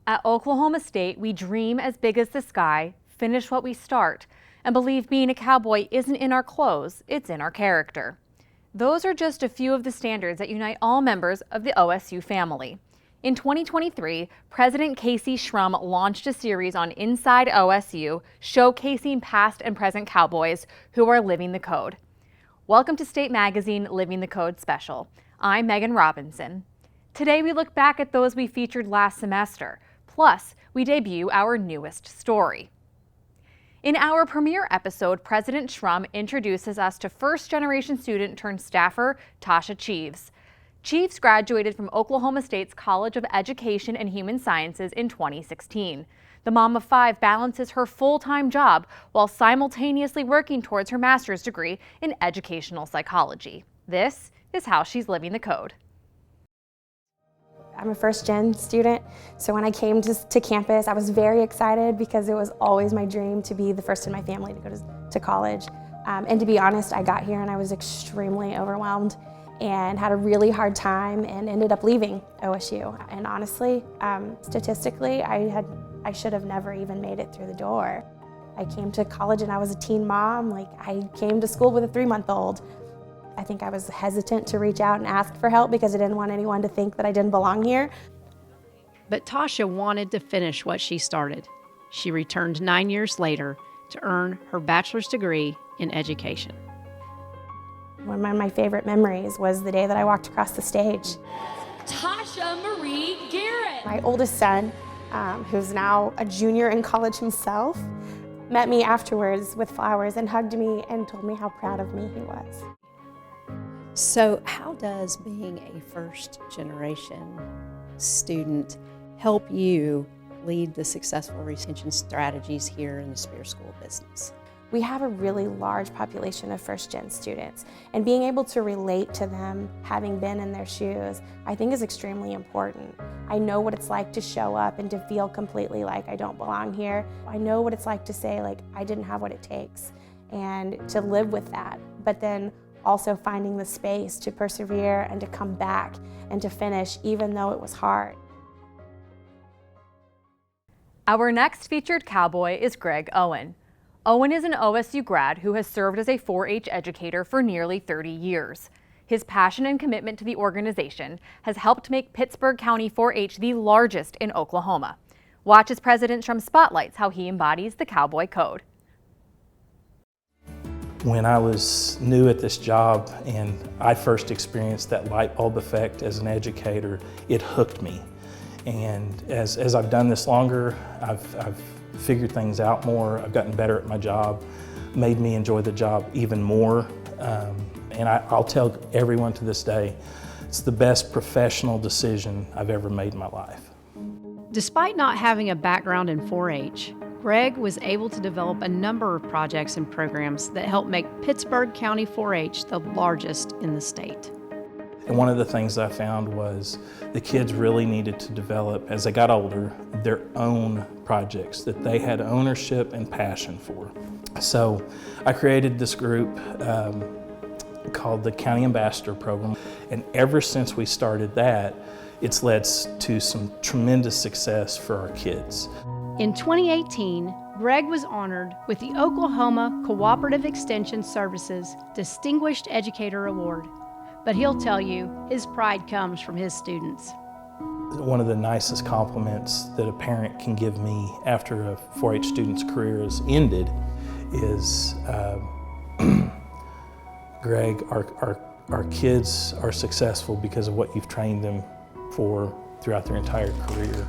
At Oklahoma State, we dream as big as the sky, finish what we start, and believe being a cowboy isn't in our clothes, it's in our character. Those are just a few of the standards that unite all members of the OSU family. In 2023, President Kayse Shrum launched a series on Inside OSU, showcasing past and present cowboys who are living the code. Welcome to State Magazine Living the Code Special. I'm Meghan Robinson. Today we look back at those we featured last semester. Plus, we debut our newest story. In our premiere episode, President Shrum introduces us to first-generation student turned staffer Tasha Cheeves. Cheeves graduated from Oklahoma State's College of Education and Human Sciences in 2016. The mom of five balances her full-time job while simultaneously working towards her master's degree in educational psychology. This is how she's living the code. I'm a first-gen student, so when I came to campus, I was very excited because it was always my dream to be the first in my family to go to college. And to be honest, I got here and I was extremely overwhelmed and had a really hard time and ended up leaving OSU. And honestly, statistically, I should have never even made it through the door. I came to college and I was a teen mom. I came to school with a 3-month-old. I think I was hesitant to reach out and ask for help because I didn't want anyone to think that I didn't belong here. But Tasha wanted to finish what she started. She returned 9 years later to earn her bachelor's degree in education. One of my favorite memories was the day that I walked across the stage. Tasha Marie Garrett. My oldest son, who's now a junior in college himself, met me afterwards with flowers and hugged me and told me how proud of me he was. So how does being a first-generation student help you lead the successful retention strategies here in the Spear School business? We have a really large population of first-gen students, and being able to relate to them, having been in their shoes, I think is extremely important. I know what it's like to show up and to feel completely like I don't belong here. I know what it's like to say, I didn't have what it takes, and to live with that. But then also finding the space to persevere and to come back and to finish even though it was hard. Our next featured cowboy is Greg Owen. Owen is an OSU grad who has served as a 4-H educator for nearly 30 years. His passion and commitment to the organization has helped make Pittsburg County 4-H the largest in Oklahoma. Watch as President Shrum spotlights how he embodies the cowboy code. When I was new at this job and I first experienced that light bulb effect as an educator, it hooked me. And as I've done this longer, I've figured things out more, I've gotten better at my job, made me enjoy the job even more. And I'll tell everyone to this day, it's the best professional decision I've ever made in my life. Despite not having a background in 4-H, Greg was able to develop a number of projects and programs that helped make Pittsburg County 4-H the largest in the state. And one of the things I found was the kids really needed to develop, as they got older, their own projects that they had ownership and passion for. So I created this group called the County Ambassador Program. And ever since we started that, it's led to some tremendous success for our kids. In 2018, Greg was honored with the Oklahoma Cooperative Extension Services Distinguished Educator Award. But he'll tell you, his pride comes from his students. One of the nicest compliments that a parent can give me after a 4-H student's career is ended is, Greg, our kids are successful because of what you've trained them for throughout their entire career.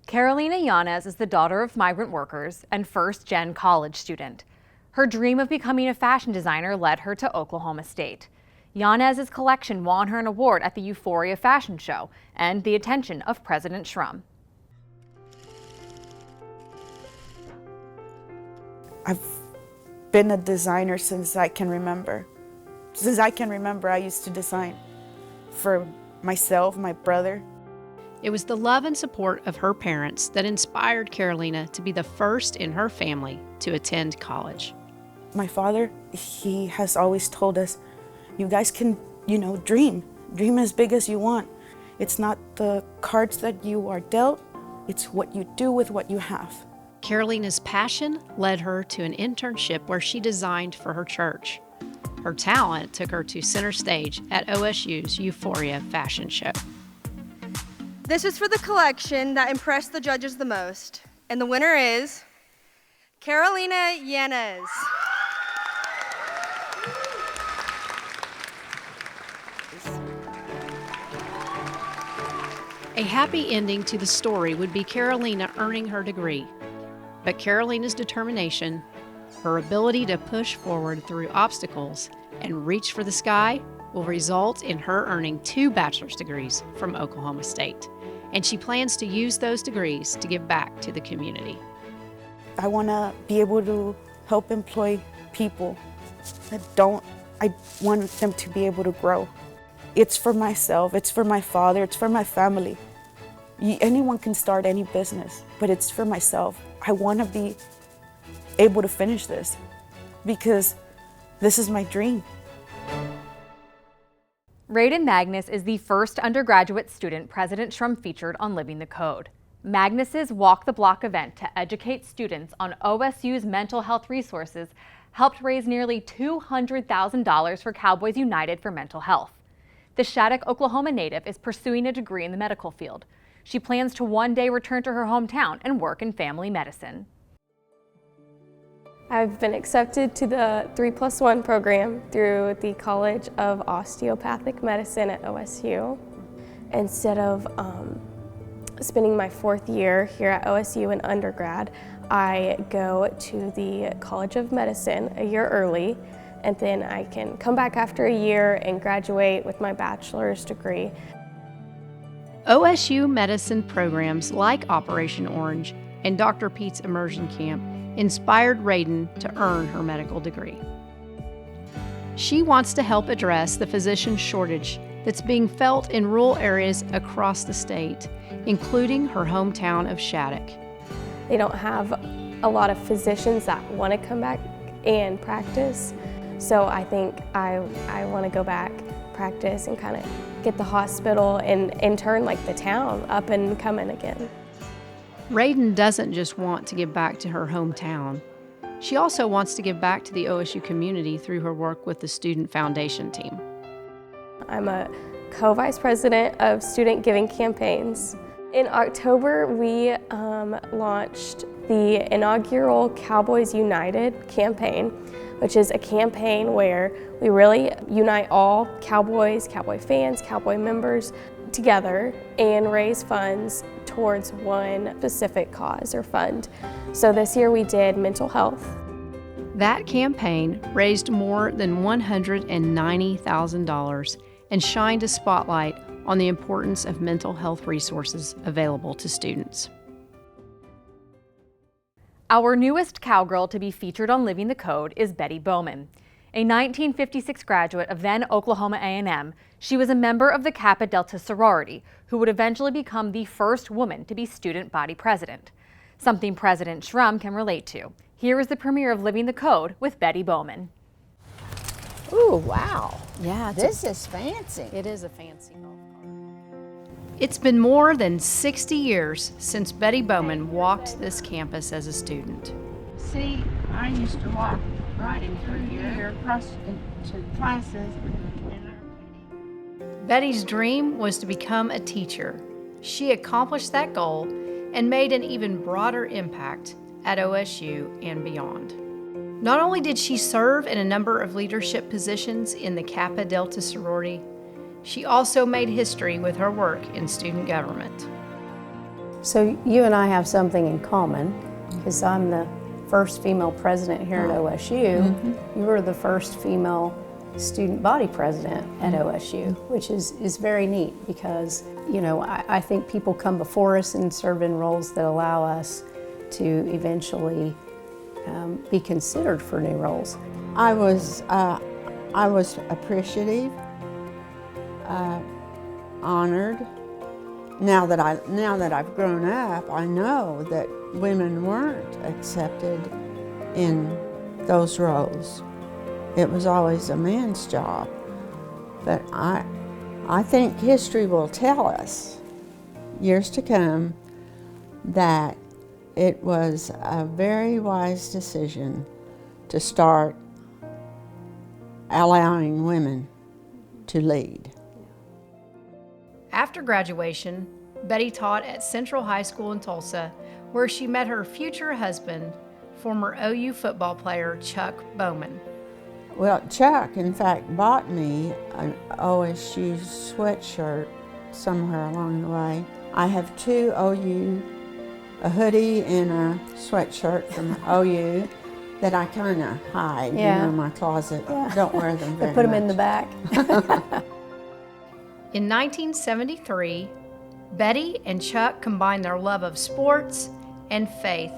Carolina Yanez is the daughter of migrant workers and first-gen college student. Her dream of becoming a fashion designer led her to Oklahoma State. Yanez's collection won her an award at the Euphoria Fashion Show and the attention of President Shrum. I've been a designer since I can remember. Since I can remember, I used to design for myself, my brother. It was the love and support of her parents that inspired Carolina to be the first in her family to attend college. My father, he has always told us, you guys can, dream as big as you want. It's not the cards that you are dealt, it's what you do with what you have. Carolina's passion led her to an internship where she designed for her church. Her talent took her to center stage at OSU's Euphoria fashion show. This is for the collection that impressed the judges the most. And the winner is Carolina Yanez. A happy ending to the story would be Carolina earning her degree. But Carolina's determination, her ability to push forward through obstacles and reach for the sky will result in her earning 2 bachelor's degrees from Oklahoma State. And she plans to use those degrees to give back to the community. I want to be able to help employ people that I want them to be able to grow. It's for myself, it's for my father, it's for my family. Anyone can start any business, but it's for myself. I want to be able to finish this because this is my dream. Raiden Magnus is the first undergraduate student President Shrum featured on Living the Code. Magnus's Walk the Block event to educate students on OSU's mental health resources helped raise nearly $200,000 for Cowboys United for mental health. The Shattuck, Oklahoma native is pursuing a degree in the medical field. She plans to one day return to her hometown and work in family medicine. I've been accepted to the 3+1 program through the College of Osteopathic Medicine at OSU. Instead of spending my 4th year here at OSU in undergrad, I go to the College of Medicine a year early, and then I can come back after a year and graduate with my bachelor's degree. OSU medicine programs like Operation Orange and Dr. Pete's Immersion Camp inspired Raiden to earn her medical degree. She wants to help address the physician shortage that's being felt in rural areas across the state, including her hometown of Shattuck. They don't have a lot of physicians that want to come back and practice, so I think I want to go back, practice, and kind of get the hospital and turn like the town up and coming again. Raiden doesn't just want to give back to her hometown. She also wants to give back to the OSU community through her work with the Student Foundation team. I'm a co-vice president of student giving campaigns. In October, we launched the inaugural Cowboys United campaign, which is a campaign where we really unite all cowboys, cowboy fans, cowboy members together and raise funds towards one specific cause or fund. So this year we did mental health. That campaign raised more than $190,000 and shined a spotlight on the importance of mental health resources available to students. Our newest cowgirl to be featured on Living the Code is Betty Bowman. A 1956 graduate of then Oklahoma A&M, she was a member of the Kappa Delta sorority, who would eventually become the first woman to be student body president. Something President Shrum can relate to. Here is the premiere of Living the Code with Betty Bowman. Ooh, wow. Yeah, This is fancy. it is a fancy golf cart. It's been more than 60 years since Betty Bowman walked this campus as a student. See, I used to walk right in through here across into classes. Betty's dream was to become a teacher. She accomplished that goal and made an even broader impact at OSU and beyond. Not only did she serve in a number of leadership positions in the Kappa Delta sorority, she also made history with her work in student government. So you and I have something in common, because I'm the first female president here at OSU. You were the first female student body president at OSU, which is very neat because, you know, I think people come before us and serve in roles that allow us to eventually be considered for new roles. I was appreciative, honored. Now that I've grown up, I know that women weren't accepted in those roles. It was always a man's job. But I think history will tell us, years to come, that it was a very wise decision to start allowing women to lead. After graduation, Betty taught at Central High School in Tulsa, where she met her future husband, former OU football player Chuck Bowman. Well, Chuck, in fact, bought me an OSU sweatshirt somewhere along the way. I have two OU, a hoodie and a sweatshirt from OU that I kind of hide, you know, in my closet. Don't wear them very much. Put them in the back. In 1973, Betty and Chuck combined their love of sports and faith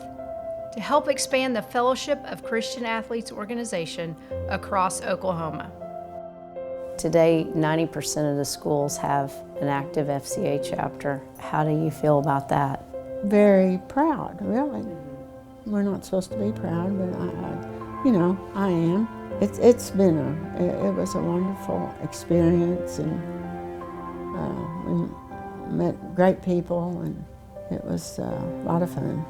to help expand the Fellowship of Christian Athletes organization across Oklahoma. Today, 90% of the schools have an active FCA chapter. How do you feel about that? Very proud, really. We're not supposed to be proud, but I am. It was a wonderful experience, and we met great people, and it was a lot of fun.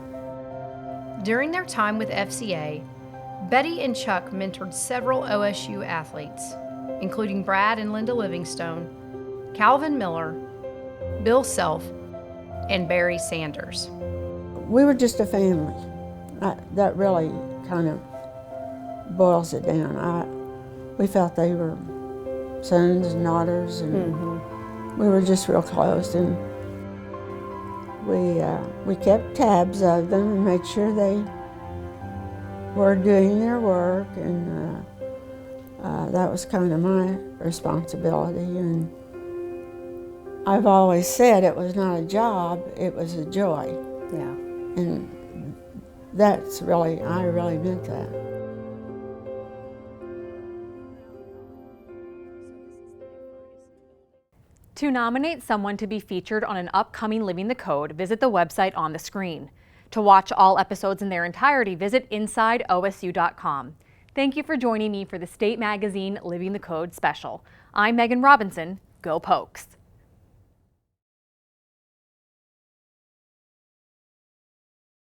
During their time with FCA, Betty and Chuck mentored several OSU athletes, including Brad and Linda Livingstone, Calvin Miller, Bill Self, and Barry Sanders. We were just a family. That really kind of boils it down. We felt they were sons and daughters, and we were just real close. And we kept tabs of them and made sure they were doing their work, and that was kind of my responsibility. And I've always said it was not a job, it was a joy. Yeah. And that's really, I really meant that. To nominate someone to be featured on an upcoming Living the Code, visit the website on the screen. To watch all episodes in their entirety, visit InsideOSU.com. Thank you for joining me for the State Magazine Living the Code special. I'm Meghan Robinson. Go Pokes!